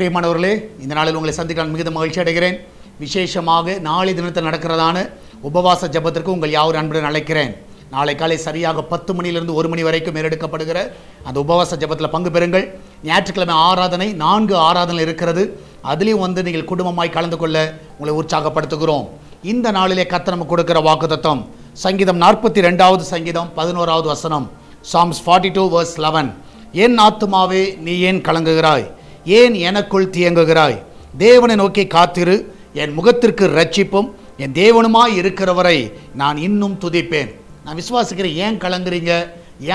பிரியமானவர்களே, இந்த நாளில் உங்களை சந்திக்க மிகுந்த மகிழ்ச்சி அடைகிறேன். விசேஷமாக நாளை தினத்தில் நடக்கிறதான உபவாச ஜெபத்திற்கு உங்கள் யாவரும் அன்புடன் அழைக்கிறேன். நாளை காலை சரியாக 10 மணியிலிருந்து 1 மணி வரைக்கும் மேலெடுக்கப்படுகிற அந்த உபவாச ஜெபத்தில் பங்கு பெறுங்கள். ஞாயிற்றுக்கிழமை ஆராதனை 4 ஆராதனை இருக்கிறது. அதிலையும் நீங்கள் குடும்பமாய் கலந்து கொள்ள உங்களை உற்சாகப்படுத்துகிறோம். இந்த நாளிலே கர்த்தர் நமக்கு கொடுக்கிற வாக்குத்தத்தம் சங்கீதம் 42வது சங்கீதம் 11வது வசனம், Psalms 42 verse 11. என் ஆத்துமாவே நீ ஏன் கலங்குகிறாய், ஏன் எனக்குள் தியங்குகிறாய்? தேவனை நோக்கி காத்திரு, என் முகத்திற்கு ரட்சிப்பும் என் தேவனுமாய் இருக்கிறவரை நான் இன்னும் துதிப்பேன். நான் விசுவாசிக்கிறேன். ஏன் கலங்குறீங்க,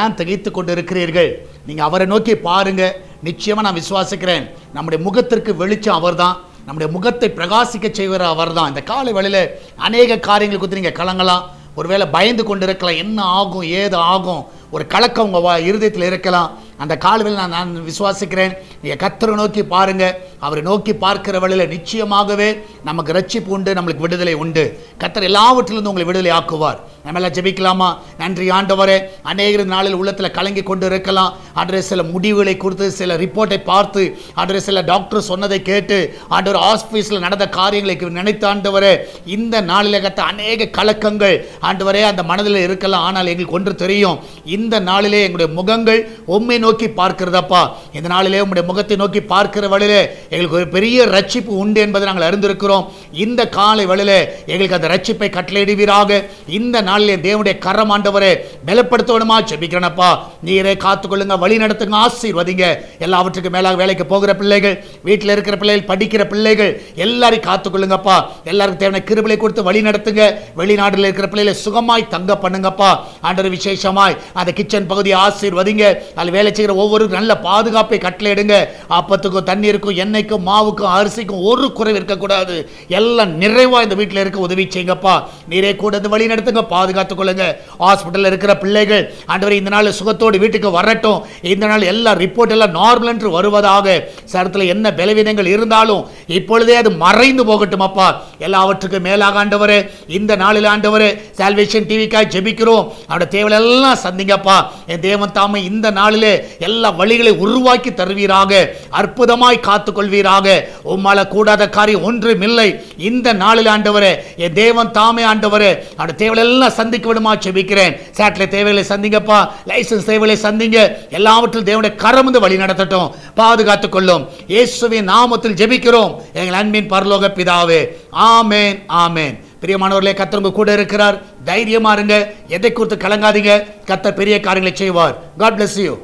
ஏன் திகைத்து கொண்டு இருக்கிறீர்கள்? நீங்கள் அவரை நோக்கி பாருங்க. நிச்சயமாக நான் விசுவாசிக்கிறேன், நம்முடைய முகத்திற்கு வெளிச்சம் அவர் தான், நம்முடைய முகத்தை பிரகாசிக்க செய்கிற அவர் தான். இந்த காலை வேளையில் அநேக காரியங்களை குறித்து நீங்கள் கலங்கலாம். ஒருவேளை பயந்து கொண்டு இருக்கலாம், என்ன ஆகும் ஏது ஆகும், ஒரு கலக்கம் உங்கள் இருதயத்தில் இருக்கலாம். அந்த காலவில் நான் விசுவாசிக்கிறேன், நீங்கள் கர்த்தரை நோக்கி பாருங்கள். அவரை நோக்கி பார்க்கிற வழியில் நிச்சயமாகவே நமக்கு ரட்சிப்பு உண்டு, நம்மளுக்கு விடுதலை உண்டு. கர்த்தர் எல்லாவற்றிலிருந்து உங்களை விடுதலை ஆக்குவார். நம்ம எல்லாம் ஜெபிக்கலாமா? நன்றி ஆண்டவரே. அநேக நாளில் உள்ளத்தில் கலங்கி கொண்டு இருக்கலாம். ஆண்டவரே, சில முடிவுகளை கொடுத்து, சில ரிப்போர்ட்டை பார்த்து, ஆண்டவரே சில டாக்டர் சொன்னதை கேட்டு, ஆண்டவர் ஆஸ்பீஸில் நடந்த காரியங்களை நினைத்து, ஆண்டவரே இந்த நாளில் கத்த அநேக கலக்கங்கள் ஆண்டவரே அந்த மனதில் இருக்கலாம். ஆனால் எங்களுக்கு ஒன்று தெரியும், இந்த நாளிலே எங்களுடைய முகங்கள் உம்மை நோக்கி பார்க்கிறதப்பா. இந்த நாளிலே உம்முடைய முகத்தை நோக்கி பார்க்கிற வழியிலே எங்களுக்கு ஒரு பெரிய ரட்சிப்பு உண்டு என்பதை நாங்கள் அறிந்திருக்கிறோம். இந்த காலை வழியிலே எங்களுக்கு அந்த ரட்சிப்பை கட்டளையிடுவீராக. இந்த நாளிலே தேவனுடைய கரம் ஆண்டவரே பலப்படுத்தணுமா ஜெபிக்கிறேனப்பா. நீரே காத்துக்கொள்ளுங்க, வழி நடத்துங்க, ஆசீர்வதிங்க. எல்லாவற்றுக்கும் மேலாக வேலைக்கு போகிற பிள்ளைகள், வீட்டில் இருக்கிற பிள்ளைகள், படிக்கிற பிள்ளைகள் எல்லாரையும் காத்துக்கொள்ளுங்கப்பா. எல்லாருக்கும் தேவையான கிருபையை கொடுத்து வழி நடத்துங்க. வெளிநாட்டில் இருக்கிற பிள்ளைகளை சுகமாய் தங்க பண்ணுங்கப்பா. ஆண்டவர் விசேஷமாய் அந்த கிச்சன் பகுதியை ஆசீர்வதிங்க. அதில் வேலை செய்கிற ஒவ்வொரு நல்ல பாதுகாப்பை கட்டளையிடுங்க. அப்பத்துக்கும் தண்ணீருக்கும் எண்ணெய்க்கும் மாவுக்கும் அரிசிக்கும் ஒரு குறைவு இருக்கக்கூடாது. எல்லாம் நிறைவா இந்த வீட்டில் இருக்க உதவி செய்யுங்கப்பா. நீரே கூட வழி நடத்துங்க, பாதுகாத்துக் கொள்ளுங்க. ஹாஸ்பிட்டலில் இருக்கிற பிள்ளைகள் ஆண்டவரே இந்த நாள் சுகத்தோடு வீட்டுக்கு வரட்டும். இந்த நாள் எல்லா ரிப்போர்ட் எல்லாம் நார்மல் என்று வருவதாக. சரத்தில் என்ன பலவீனங்கள் இருந்தாலும் இப்பொழுதே அது மறைந்து போகட்டும் அப்பா. எல்லாவற்றுக்கும் மேலாக ஆண்டவரே இந்த நாளில் ஆண்டவரே சால்வேஷன் டிவிக்காய் ஜெபிக்கிறோம். அவருடைய தேவைகள் எல்லாம் சந்திங்கப்பா. என் தேவன் தாமே இந்த நாளிலே எல்லா வழிகளை உருவாக்கி தருவீராக. அற்புதமாய் காத்துக்கொள்வீராக. உம்மால கூடாத காரியம் ஒன்றும் இல்லை. இந்த நாளில் ஆண்டவரே என் தேவன் தாமே ஆண்டவரே அவருடைய தேவைகள் எல்லாம் சந்திக்க விடுமா ஜெபிக்கிறேன். சேட்டலைட் தேவைகளை சந்திங்கப்பா, லைசன்ஸ் தேவைகளை சந்திங்க. எல்லாவற்றிலும் தேவனுடைய கரம் வழி நடத்தட்டும், பாதுகாத்துக் கொள்ளும். இயேசுவின் நாமத்தில் ஜெபிக்கிறோம் எங்கள் அன்பின் பரலோக பிதாவே. ஆமென், ஆமென். பிரியமானவர்களே, கர்த்தர் உங்க கூட இருக்கிறார். தைரியமா இருங்க, எதை குறித்து கலங்காதீங்க. கர்த்தர் பெரிய காரியங்களை செய்வார். God bless you.